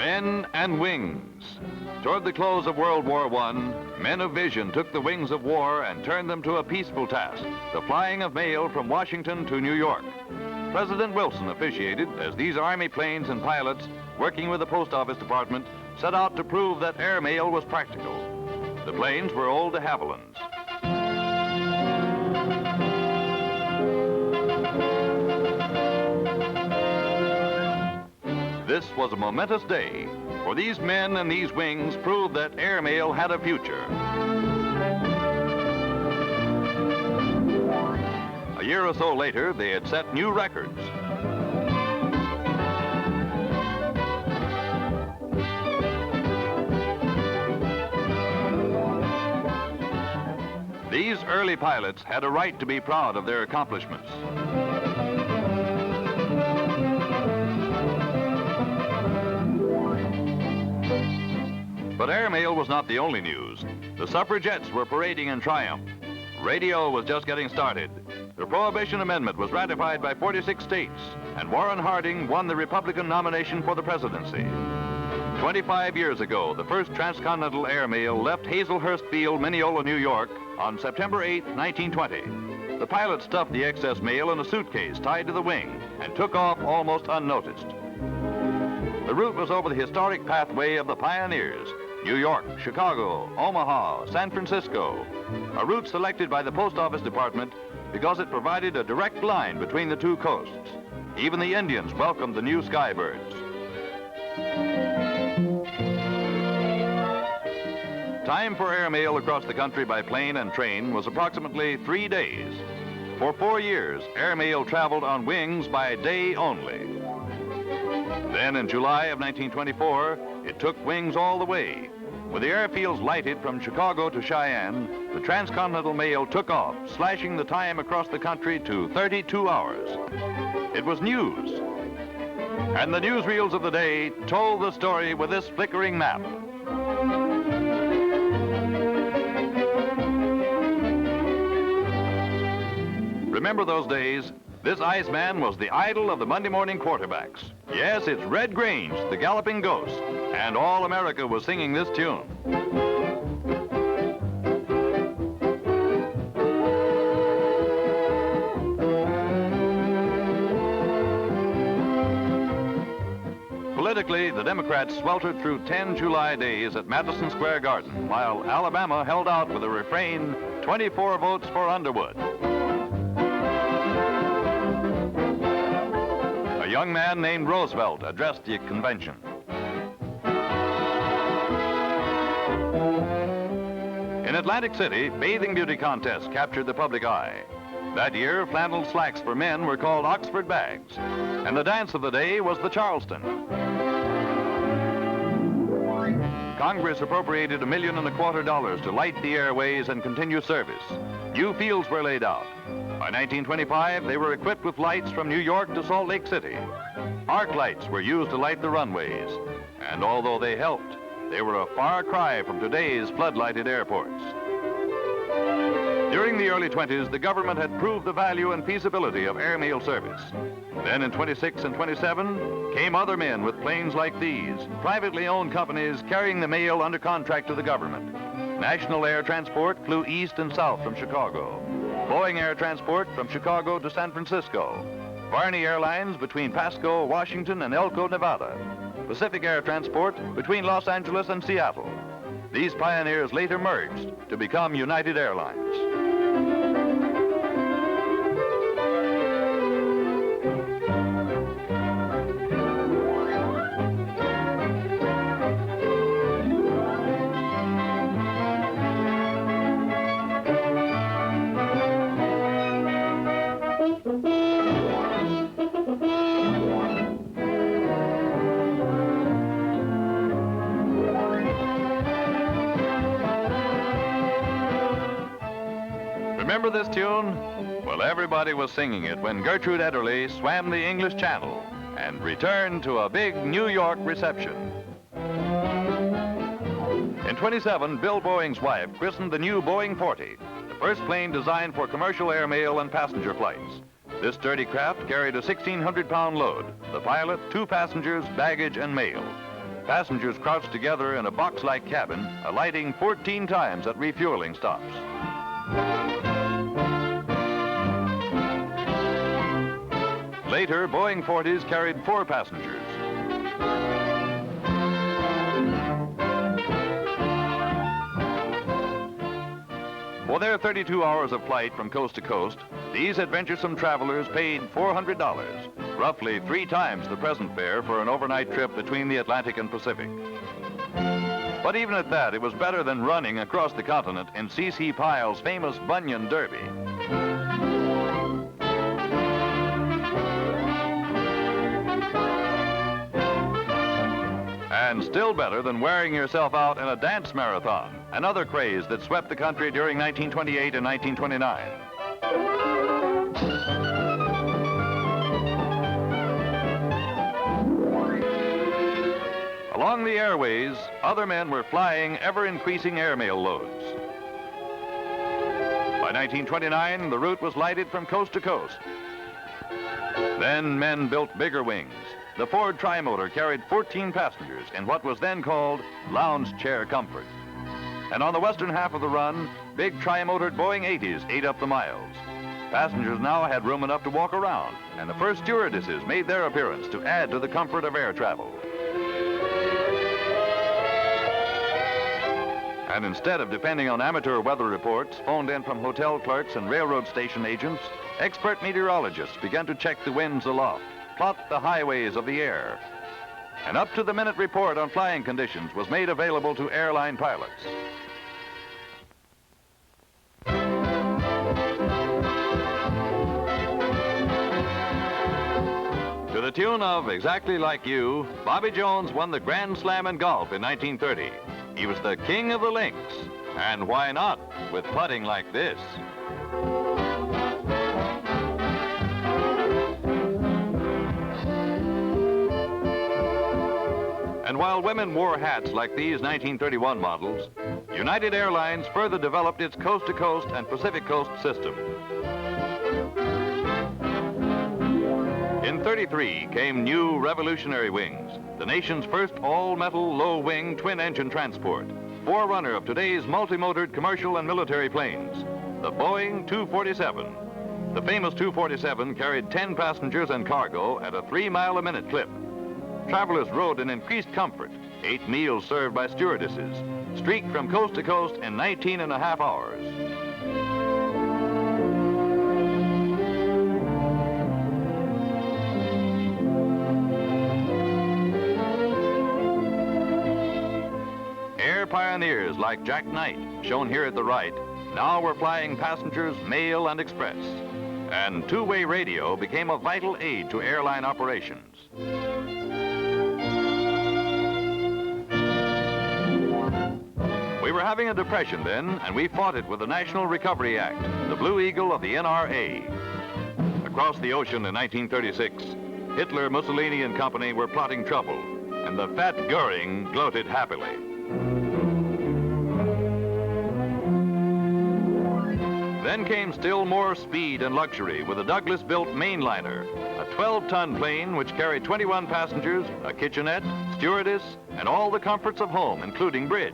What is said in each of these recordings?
Men and wings. Toward the close of World War I, men of vision took the wings of war and turned them to a peaceful task, the flying of mail from Washington to New York. President Wilson officiated as these Army planes and pilots, working with the Post Office Department, set out to prove that airmail was practical. The planes were old de Havillands. This was a momentous day, for these men and these wings proved that airmail had a future. A year or so later, they had set new records. These early pilots had a right to be proud of their accomplishments. But airmail was not the only news. The suffragettes were parading in triumph. Radio was just getting started. The Prohibition Amendment was ratified by 46 states, and Warren Harding won the Republican nomination for the presidency. 25 years ago, the first transcontinental airmail left Hazelhurst Field, Mineola, New York, on September 8, 1920. The pilot stuffed the excess mail in a suitcase tied to the wing and took off almost unnoticed. The route was over the historic pathway of the pioneers: New York, Chicago, Omaha, San Francisco, a route selected by the Post Office Department because it provided a direct line between the two coasts. Even the Indians welcomed the new skybirds. Time for airmail across the country by plane and train was approximately 3 days. For 4 years, airmail traveled on wings by day only. Then in July of 1924, it took wings all the way. With the airfields lighted from Chicago to Cheyenne, the transcontinental mail took off, slashing the time across the country to 32 hours. It was news. And the newsreels of the day told the story with this flickering map. Remember those days? This Iceman was the idol of the Monday morning quarterbacks. Yes, it's Red Grange, the galloping ghost, and all America was singing this tune. Politically, the Democrats sweltered through 10 July days at Madison Square Garden, while Alabama held out with the refrain, 24 votes for Underwood. A young man named Roosevelt addressed the convention. In Atlantic City, bathing beauty contests captured the public eye. That year, flannel slacks for men were called Oxford bags, and the dance of the day was the Charleston. Congress appropriated $1.25 million to light the airways and continue service. New fields were laid out. By 1925, they were equipped with lights from New York to Salt Lake City. Arc lights were used to light the runways, and although they helped, they were a far cry from today's floodlighted airports. During the early 20s, the government had proved the value and feasibility of airmail service. Then in 26 and 27 came other men with planes like these, privately owned companies carrying the mail under contract to the government. National Air Transport flew east and south from Chicago. Boeing Air Transport from Chicago to San Francisco. Varney Airlines between Pasco, Washington, and Elko, Nevada. Pacific Air Transport between Los Angeles and Seattle. These pioneers later merged to become United Airlines. Remember this tune? Well, everybody was singing it when Gertrude Ederle swam the English Channel and returned to a big New York reception. In 27, Bill Boeing's wife christened the new Boeing 40, the first plane designed for commercial airmail and passenger flights. This sturdy craft carried a 1,600-pound load, the pilot, 2 passengers, baggage, and mail. Passengers crouched together in a box-like cabin, alighting 14 times at refueling stops. Later, Boeing 40s carried 4 passengers. For their 32 hours of flight from coast to coast, these adventuresome travelers paid $400, roughly 3 times the present fare for an overnight trip between the Atlantic and Pacific. But even at that, it was better than running across the continent in C.C. Pyle's famous Bunyan Derby. And still better than wearing yourself out in a dance marathon, another craze that swept the country during 1928 and 1929. Along the airways, other men were flying ever-increasing airmail loads. By 1929, the route was lighted from coast to coast. Then men built bigger wings. The Ford Trimotor carried 14 passengers in what was then called lounge chair comfort. And on the western half of the run, big tri-motored Boeing 80s ate up the miles. Passengers now had room enough to walk around, and the first stewardesses made their appearance to add to the comfort of air travel. And instead of depending on amateur weather reports phoned in from hotel clerks and railroad station agents, expert meteorologists began to check the winds aloft, plot the highways of the air. An up-to-the-minute report on flying conditions was made available to airline pilots. To the tune of Exactly Like You, Bobby Jones won the Grand Slam in golf in 1930. He was the king of the links, and why not with putting like this? And while women wore hats like these 1931 models, United Airlines further developed its coast-to-coast and Pacific Coast system. In '33 came new revolutionary wings, the nation's first all-metal, low-wing, twin-engine transport, forerunner of today's multi-motored commercial and military planes, the Boeing 247. The famous 247 carried 10 passengers and cargo at a 3-mile-a-minute clip. Travelers rode in increased comfort, 8 meals served by stewardesses, streaked from coast to coast in 19.5 hours. Air pioneers like Jack Knight, shown here at the right, now were flying passengers, mail, and express. And two-way radio became a vital aid to airline operations. We were having a depression then, and we fought it with the National Recovery Act, the Blue Eagle of the NRA. Across the ocean in 1936, Hitler, Mussolini, and company were plotting trouble, and the fat Goering gloated happily. Then came still more speed and luxury with the Douglas-built Mainliner, a 12-ton plane which carried 21 passengers, a kitchenette, stewardess, and all the comforts of home, including bridge.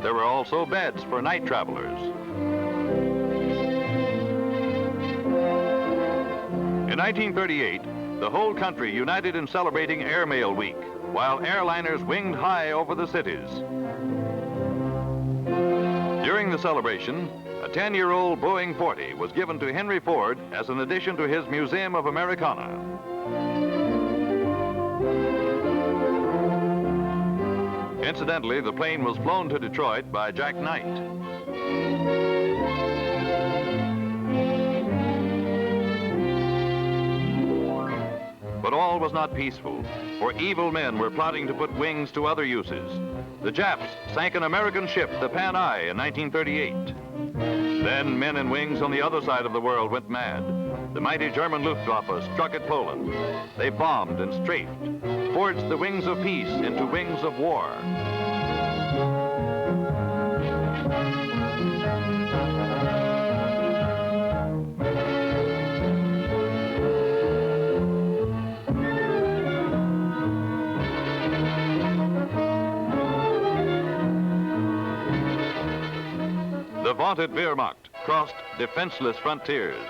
There were also beds for night travelers. In 1938, the whole country united in celebrating Airmail Week, while airliners winged high over the cities. During the celebration, a 10-year-old Boeing 40 was given to Henry Ford as an addition to his Museum of Americana. Incidentally, the plane was flown to Detroit by Jack Knight. But all was not peaceful, for evil men were plotting to put wings to other uses. The Japs sank an American ship, the Pan Ai, in 1938. Then men in wings on the other side of the world went mad. The mighty German Luftwaffe struck at Poland. They bombed and strafed, forged the wings of peace into wings of war. vaunted Wehrmacht crossed defenseless frontiers.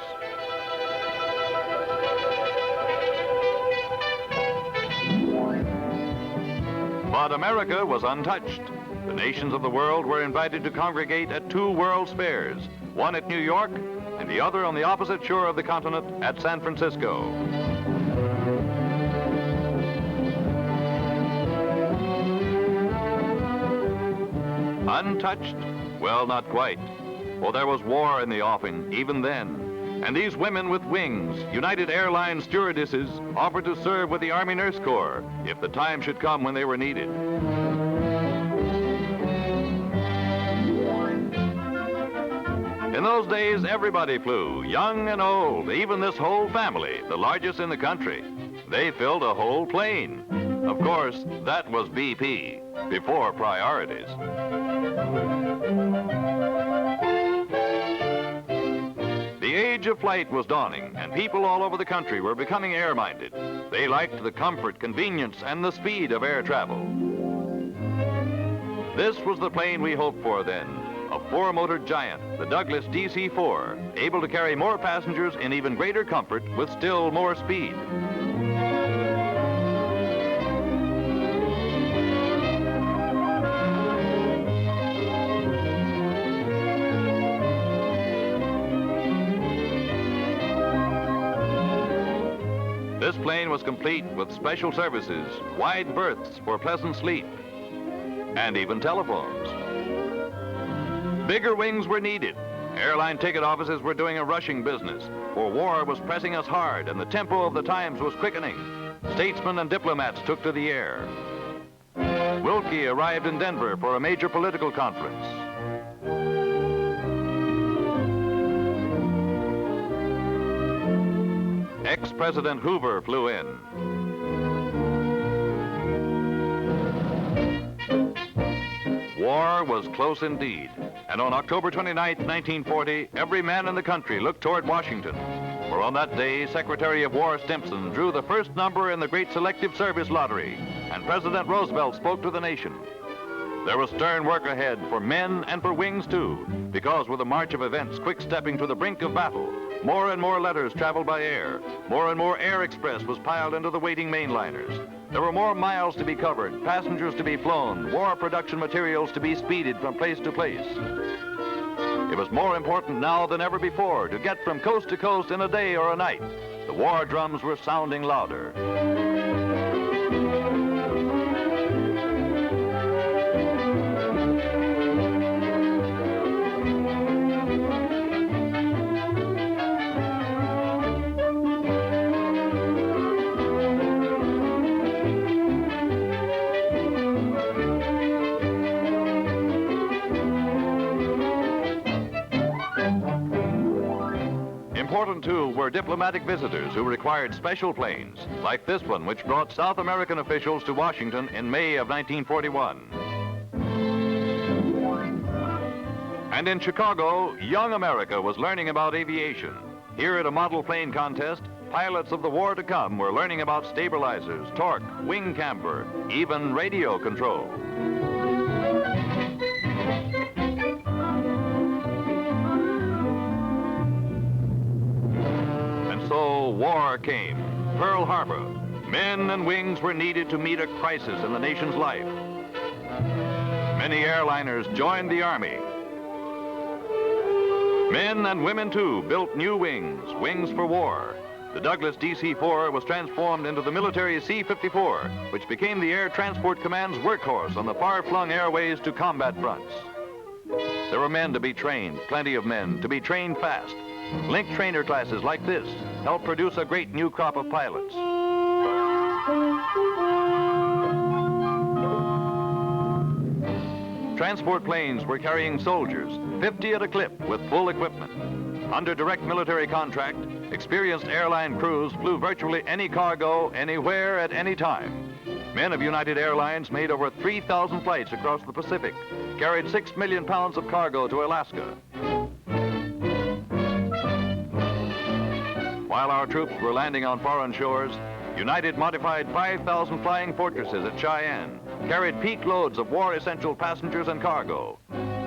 But America was untouched. The nations of the world were invited to congregate at two World's Fairs, one at New York and the other on the opposite shore of the continent at San Francisco. Untouched? Well, not quite. For there was war in the offing, even then. And these women with wings, United Airlines stewardesses, offered to serve with the Army Nurse Corps if the time should come when they were needed. In those days, everybody flew, young and old, even this whole family, the largest in the country. They filled a whole plane. Of course, that was BP, before priorities. The age of flight was dawning, and people all over the country were becoming air-minded. They liked the comfort, convenience, and the speed of air travel. This was the plane we hoped for then, a four-motor giant, the Douglas DC-4, able to carry more passengers in even greater comfort with still more speed. This plane was complete with special services, wide berths for pleasant sleep, and even telephones. Bigger wings were needed. Airline ticket offices were doing a rushing business, for war was pressing us hard and the tempo of the times was quickening. Statesmen and diplomats took to the air. Wilkie arrived in Denver for a major political conference. Ex-President Hoover flew in. War was close indeed, and on October 29, 1940, every man in the country looked toward Washington, for on that day, Secretary of War Stimson drew the first number in the great Selective Service Lottery, and President Roosevelt spoke to the nation. There was stern work ahead for men and for wings, too, because with the march of events quick-stepping to the brink of battle, more and more letters traveled by air, more and more air express was piled into the waiting mainliners. There were more miles to be covered, passengers to be flown, war production materials to be speeded from place to place. It was more important now than ever before to get from coast to coast in a day or a night. The war drums were sounding louder. Important, too, were diplomatic visitors who required special planes, like this one, which brought South American officials to Washington in May of 1941. And in Chicago, young America was learning about aviation. Here at a model plane contest, pilots of the war to come were learning about stabilizers, torque, wing camber, even radio control. So war came, Pearl Harbor. Men and wings were needed to meet a crisis in the nation's life. Many airliners joined the Army. Men and women, too, built new wings, wings for war. The Douglas DC-4 was transformed into the military C-54, which became the Air Transport Command's workhorse on the far-flung airways to combat fronts. There were men to be trained, plenty of men, to be trained fast. Link trainer classes like this helped produce a great new crop of pilots. Transport planes were carrying soldiers, 50 at a clip with full equipment. Under direct military contract, experienced airline crews flew virtually any cargo, anywhere, at any time. Men of United Airlines made over 3,000 flights across the Pacific, carried 6 million pounds of cargo to Alaska. While our troops were landing on foreign shores, United modified 5,000 flying fortresses at Cheyenne, carried peak loads of war-essential passengers and cargo.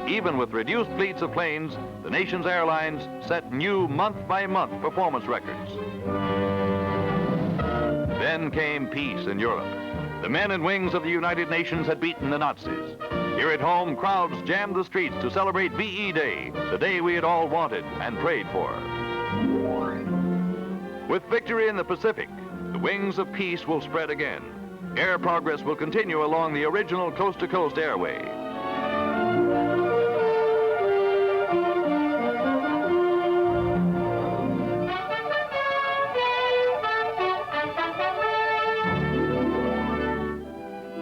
Even with reduced fleets of planes, the nation's airlines set new month-by-month performance records. Then came peace in Europe. The men and wings of the United Nations had beaten the Nazis. Here at home, crowds jammed the streets to celebrate VE Day, the day we had all wanted and prayed for. With victory in the Pacific, the wings of peace will spread again. Air progress will continue along the original coast-to-coast airway.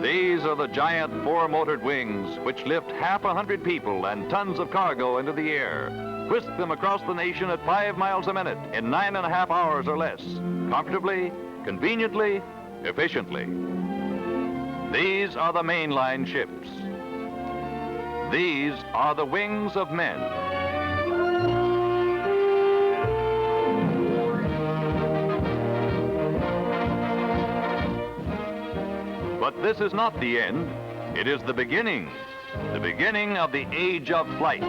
These are the giant four-motored wings which lift 100 people and tons of cargo into the air, whisk them across the nation at 5 miles a minute in 9.5 hours or less, comfortably, conveniently, efficiently. These are the mainline ships. These are the wings of men. But this is not the end. It is the beginning of the age of flight.